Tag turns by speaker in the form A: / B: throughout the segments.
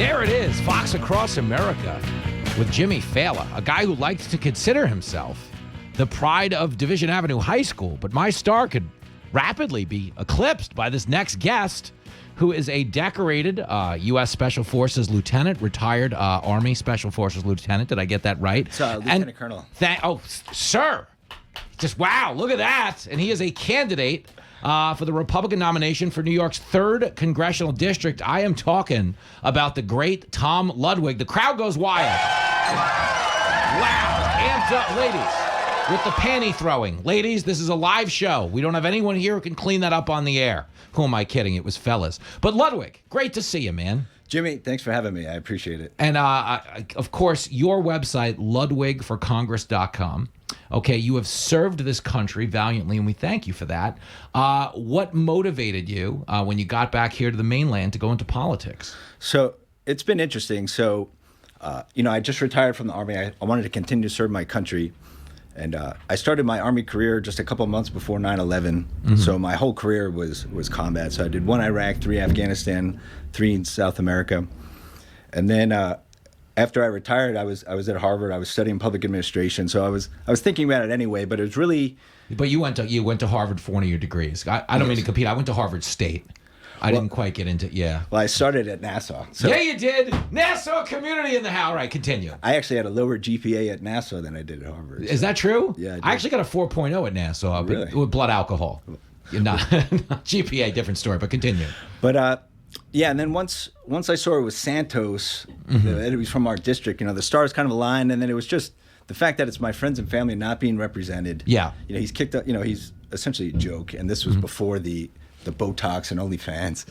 A: There it is, Fox Across America with Jimmy Failla, a guy who likes to consider himself the pride of Division Avenue High School. But my star could rapidly be eclipsed by this next guest, who is a decorated U.S. Special Forces lieutenant, retired Army Special Forces lieutenant. Did I get that right?
B: It's Lieutenant Colonel.
A: Sir. Just wow, look at that. And he is a candidate for the Republican nomination for New York's 3rd Congressional District. I am talking about the great Tom Ludwig. The crowd goes wild. Wow. Amped up, ladies, with the panty throwing. Ladies, this is a live show. We don't have anyone here who can clean that up on the air. Who am I kidding? It was fellas. But Ludwig, great to see you, man.
B: Jimmy, thanks for having me. I appreciate it.
A: And, of course, your website, ludwigforcongress.com. Okay, you have served this country valiantly, and we thank you for that. What motivated you when you got back here to the mainland to go into politics?
B: So it's been interesting. So, I just retired from the Army. I wanted to continue to serve my country. And I started my Army career just a couple months before 9/11. Mm-hmm. So my whole career was combat. So I did 1 Iraq, 3 Afghanistan, 3 in South America. And then after I retired, I was at Harvard. I was studying public administration. So I was thinking about it anyway, but it was really...
A: But you went to Harvard for one of your degrees. I don't mean to compete. I went to Harvard State. I didn't quite get into
B: Well, I started at Nassau. So
A: yeah, you did. Nassau community in the house. All right, continue.
B: I actually had a lower GPA at Nassau than I did at Harvard.
A: Is that true?
B: Yeah,
A: I actually got a 4.0 at Nassau, but
B: really?
A: with blood alcohol. Not GPA, different story, but continue.
B: But and then once I saw it was Santos, it was from our district. The stars kind of aligned, and then it was just the fact that it's my friends and family not being represented.
A: Yeah.
B: He's kicked up. He's essentially a joke, and this was before the Botox and OnlyFans.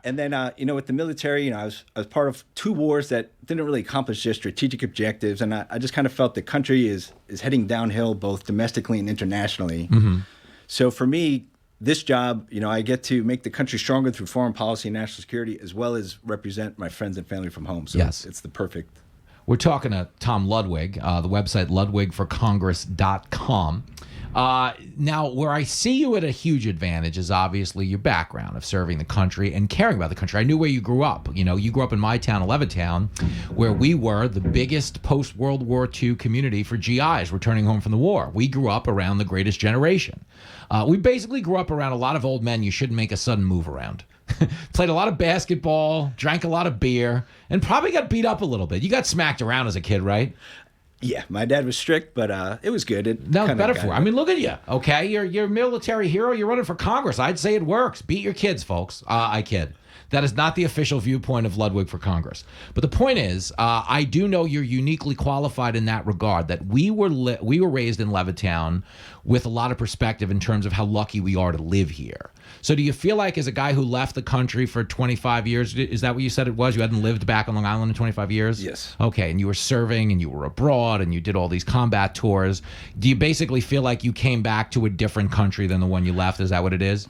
B: And then, with the military, I was part of 2 wars that didn't really accomplish their strategic objectives. And I just kind of felt the country is heading downhill, both domestically and internationally. Mm-hmm. So for me, this job, I get to make the country stronger through foreign policy and national security, as well as represent my friends and family from home. So
A: yes.
B: It's the perfect.
A: We're talking to Tom Ludwig, the website ludwigforcongress.com. Now, where I see you at a huge advantage is obviously your background of serving the country and caring about the country. I knew where you grew up. You grew up in my town, Levittown, where we were the biggest post-World War II community for GIs returning home from the war. We grew up around the greatest generation. We basically grew up around a lot of old men you shouldn't make a sudden move around. Played a lot of basketball, drank a lot of beer, and probably got beat up a little bit. You got smacked around as a kid, right?
B: Yeah, my dad was strict, but it was good.
A: No, better for you. I mean, look at you. Okay, you're a military hero. You're running for Congress. I'd say it works. Beat your kids, folks. I kid. That is not the official viewpoint of Ludwig for Congress. But the point is, I do know you're uniquely qualified in that regard, that we were raised in Levittown with a lot of perspective in terms of how lucky we are to live here. So do you feel like, as a guy who left the country for 25 years, is that what you said it was? You hadn't lived back on Long Island in 25 years?
B: Yes.
A: Okay, and you were serving and you were abroad and you did all these combat tours. Do you basically feel like you came back to a different country than the one you left? Is that what it is?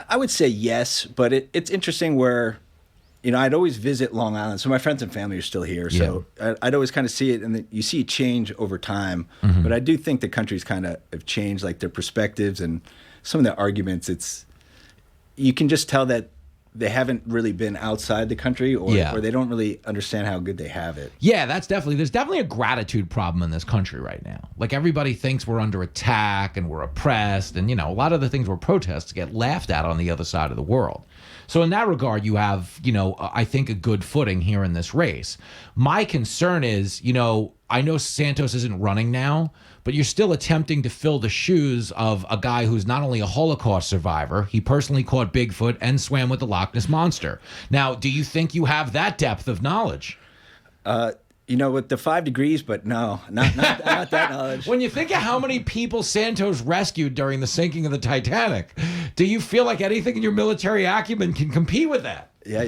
B: I would say yes, but it's interesting where, I'd always visit Long Island. So my friends and family are still here. So yeah. I'd always kind of see it, and you see it change over time. Mm-hmm. But I do think the countries kind of have changed, like their perspectives and some of the arguments. You can just tell that they haven't really been outside the country, or they don't really understand how good they have it.
A: Yeah, there's definitely a gratitude problem in this country right now. Like, everybody thinks we're under attack and we're oppressed, and a lot of the things we're protests get laughed at on the other side of the world. So in that regard, you have, I think, a good footing here in this race. My concern is, I know Santos isn't running now, but you're still attempting to fill the shoes of a guy who's not only a Holocaust survivor, he personally caught Bigfoot and swam with the Loch Ness Monster. Now, do you think you have that depth of knowledge?
B: With the 5 degrees, but no, not that knowledge.
A: When you think of how many people Santos rescued during the sinking of the Titanic, do you feel like anything in your military acumen can compete with that?
B: Yeah,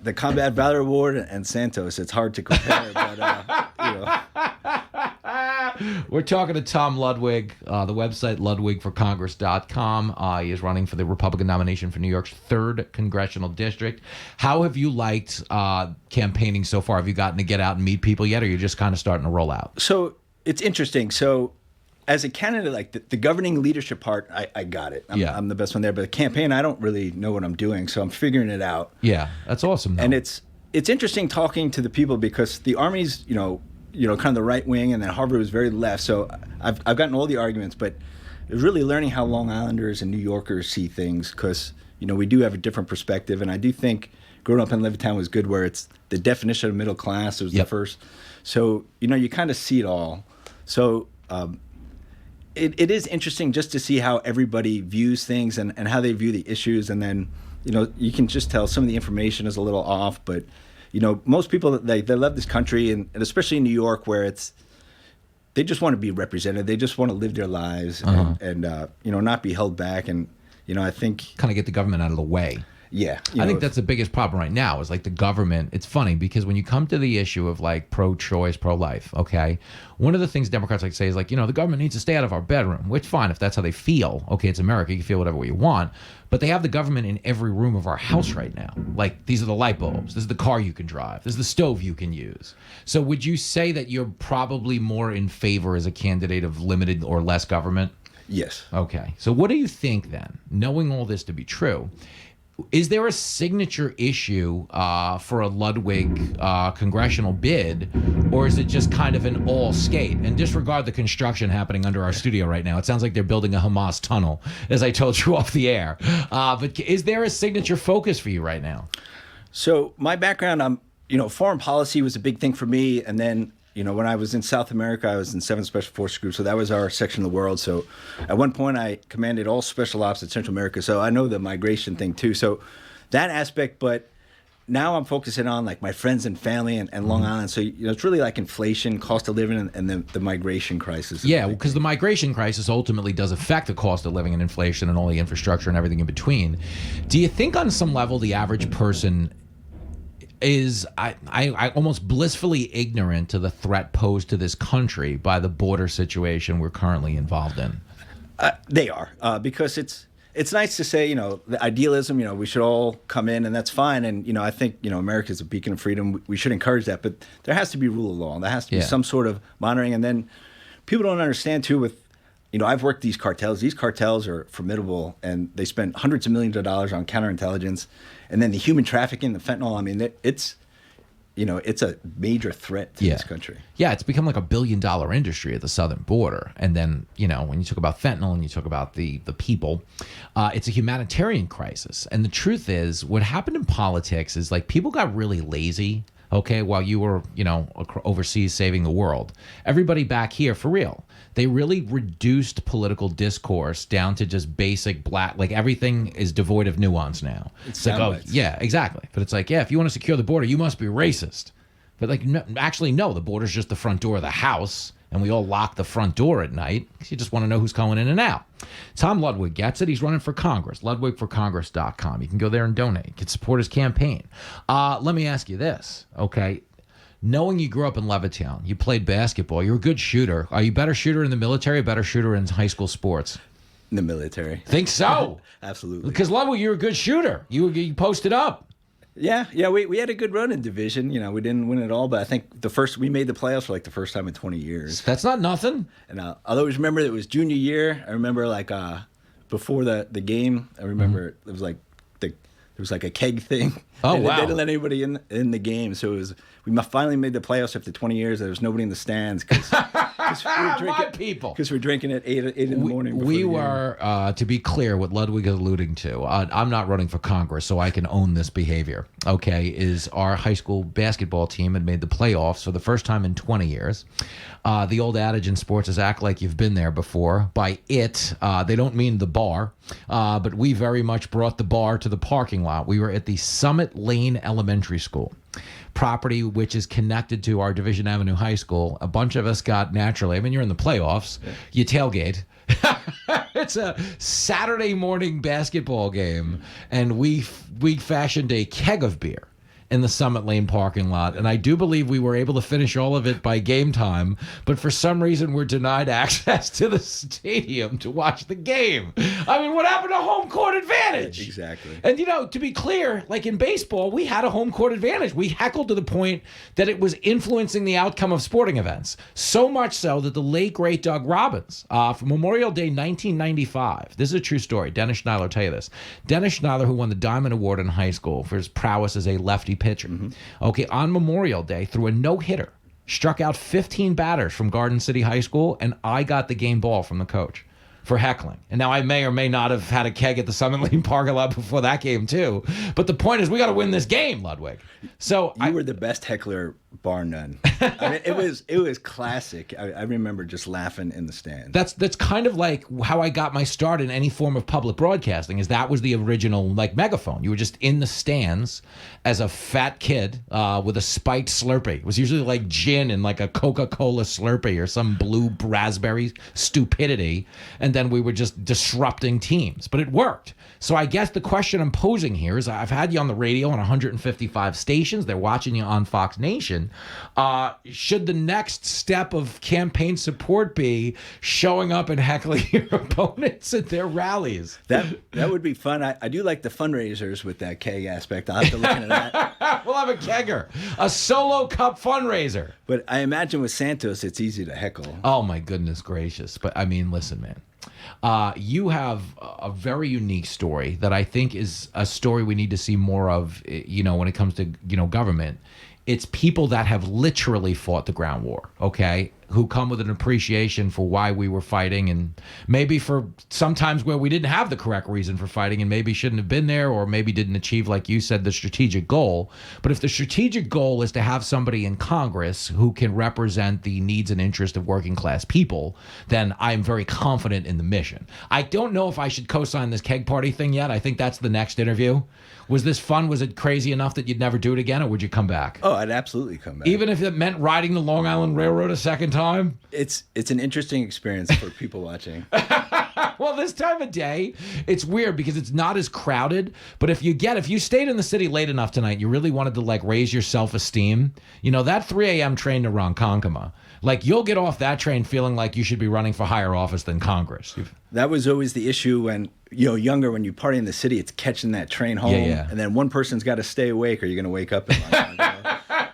B: the Combat Valor Award and Santos, it's hard to compare, but
A: We're talking to Tom Ludwig, the website ludwigforcongress.com. He is running for the Republican nomination for New York's 3rd Congressional District. How have you liked campaigning so far? Have you gotten to get out and meet people yet, or are you just kind of starting to roll out?
B: So it's interesting. So as a candidate, like the governing leadership part, I got it. I'm the best one there. But the campaign, I don't really know what I'm doing, so I'm figuring it out.
A: Yeah, that's awesome, though.
B: And it's it's interesting talking to the people because the Army's, kind of the right wing, and then Harvard was very left. So I've gotten all the arguments, but it was really learning how Long Islanders and New Yorkers see things because, we do have a different perspective. And I do think growing up in Levittown was good where it's the definition of middle class. It was the first. So, you kind of see it all. So it is interesting just to see how everybody views things and how they view the issues. And then, you can just tell some of the information is a little off. But, most people, they love this country, and especially in New York where they just want to be represented. They just want to live their lives and not be held back. And, I think...
A: kind of get the government out of the way.
B: Yeah.
A: I think that's the biggest problem right now is like the government. It's funny because when you come to the issue of like pro-choice, pro-life, okay, one of the things Democrats like to say is like, the government needs to stay out of our bedroom, which fine if that's how they feel. Okay, it's America. You can feel whatever way you want. But they have the government in every room of our house right now. Like these are the light bulbs. This is the car you can drive. This is the stove you can use. So would you say that you're probably more in favor as a candidate of limited or less government?
B: Yes.
A: Okay. So what do you think then, knowing all this to be true? Is there a signature issue for a Ludwig congressional bid, or is it just kind of an all skate? And disregard the construction happening under our studio right now. It sounds like they're building a Hamas tunnel, as I told you off the air. But is there a signature focus for you right now?
B: So my background, foreign policy was a big thing for me. And then, when I was in South America, I was in 7th Special Forces Group. So that was our section of the world. So at one point, I commanded all special ops in Central America. So I know the migration thing, too. So that aspect. But now I'm focusing on, like, my friends and family and Long Island. So, it's really like inflation, cost of living, and the migration crisis.
A: Yeah, because the migration crisis ultimately does affect the cost of living and inflation and all the infrastructure and everything in between. Do you think on some level the average person is I almost blissfully ignorant to the threat posed to this country by the border situation we're currently involved in?
B: They are, because it's nice to say, the idealism, we should all come in and that's fine. And, I think, America is a beacon of freedom. We should encourage that. But there has to be rule of law. There has to be some sort of monitoring. And then people don't understand, too, with, I've worked these cartels. These cartels are formidable, and they spend hundreds of millions of dollars on counterintelligence. And then the human trafficking, the fentanyl, I mean, it's a major threat to this country.
A: Yeah, it's become like $1 billion industry at the southern border. And then, when you talk about fentanyl and you talk about the people, it's a humanitarian crisis. And the truth is, what happened in politics is like people got really lazy, okay, while you were, overseas saving the world. Everybody back here, for real, they really reduced political discourse down to just basic black, like everything is devoid of nuance now. It's like, oh, yeah, exactly. But it's like, yeah, if you want to secure the border, you must be racist. But like, no, actually, no, the border's just the front door of the house, and we all lock the front door at night because you just want to know who's going in and out. Tom Ludwig gets it. He's running for Congress, ludwigforcongress.com. You can go there and donate. You can support his campaign. Let me ask you this, okay? Knowing you grew up in Levittown, you played basketball, you're a good shooter. Are you a better shooter in the military or better shooter in high school sports?
B: In the military.
A: Think so?
B: Absolutely.
A: Because Ludwig, you're a good shooter. You posted up.
B: Yeah, we had a good run in division. We didn't win it all, but I think we made the playoffs for like the first time in 20 years.
A: That's not nothing.
B: And I'll always remember that it was junior year. I remember like before the game, I remember it was like there was like a keg thing.
A: Oh, wow.
B: They didn't let anybody in the game, so we finally made the playoffs after 20 years. There was nobody in the stands because we're drinking at 8 in the morning.
A: We were, to be clear, what Ludwig is alluding to, I'm not running for Congress, so I can own this behavior, okay, is our high school basketball team had made the playoffs for the first time in 20 years. The old adage in sports is act like you've been there before. By it, they don't mean the bar, but we very much brought the bar to the parking lot. We were at the Summit Lane Elementary School property, which is connected to our Division Avenue High School. A bunch of us got naturally, I mean, you're in the playoffs, you tailgate. It's a Saturday morning basketball game, and we fashioned a keg of beer in the Summit Lane parking lot, and I do believe we were able to finish all of it by game time, but for some reason we're denied access to the stadium to watch the game. I mean, what happened to home court advantage?
B: Exactly.
A: And, to be clear, like in baseball, we had a home court advantage. We heckled to the point that it was influencing the outcome of sporting events. So much so that the late, great Doug Robbins, for Memorial Day 1995, this is a true story, Dennis Schneider will tell you this. Dennis Schneider, who won the Diamond Award in high school for his prowess as a lefty pitcher. Okay, on Memorial Day, threw a no-hitter, struck out 15 batters from Garden City High School, and I got the game ball from the coach for heckling. And now I may or may not have had a keg at the Summit Lane parking lot before that game too. But the point is, we got to win this game, Ludwig. So
B: you were the best heckler, bar none. I mean, it was classic. I remember just laughing in the stand.
A: That's kind of like how I got my start in any form of public broadcasting. Is that was the original like megaphone. You were just in the stands as a fat kid with a spiked Slurpee. It was usually like gin and like a Coca-Cola Slurpee or some blue raspberry stupidity, and then we were just disrupting teams. But it worked. So I guess the question I'm posing here is, I've had you on the radio on 155 stations. They're watching you on Fox Nation. Should the next step of campaign support be showing up and heckling your opponents at their rallies?
B: That would be fun. I do like the fundraisers with that keg aspect. I'll have to look into that.
A: We'll have a kegger, a solo cup fundraiser.
B: But I imagine with Santos, it's easy to heckle.
A: Oh, my goodness gracious. But I mean, listen, man. You have a very unique story that I think is a story we need to see more of, when it comes to, government. It's people that have literally fought the ground war, okay, who come with an appreciation for why we were fighting, and maybe for sometimes where we didn't have the correct reason for fighting and maybe shouldn't have been there, or maybe didn't achieve, like you said, the strategic goal. But if the strategic goal is to have somebody in Congress who can represent the needs and interests of working class people, then I'm very confident in the mission. I don't know if I should co-sign this keg party thing yet. I think that's the next interview. Was this fun? Was it crazy enough that you'd never do it again, or would you come back?
B: Oh, I'd absolutely come back.
A: Even if it meant riding the Long Island Railroad a second time?
B: It's an interesting experience for people watching.
A: Well, this time of day, it's weird because it's not as crowded. But if you stayed in the city late enough tonight, you really wanted to like raise your self-esteem. That 3 a.m. train to Ronkonkoma, like you'll get off that train feeling like you should be running for higher office than Congress.
B: That was always the issue when younger, when you party in the city, it's catching that train home.
A: Yeah.
B: And then one person's got to stay awake, or you're going to wake up in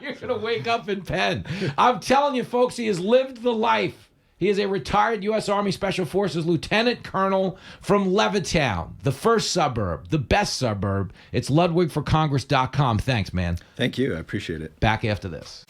A: You're going to wake up in Penn. I'm telling you, folks, he has lived the life. He is a retired U.S. Army Special Forces lieutenant colonel from Levittown, the first suburb, the best suburb. It's LudwigForCongress.com. Thanks, man.
B: Thank you. I appreciate it.
A: Back after this.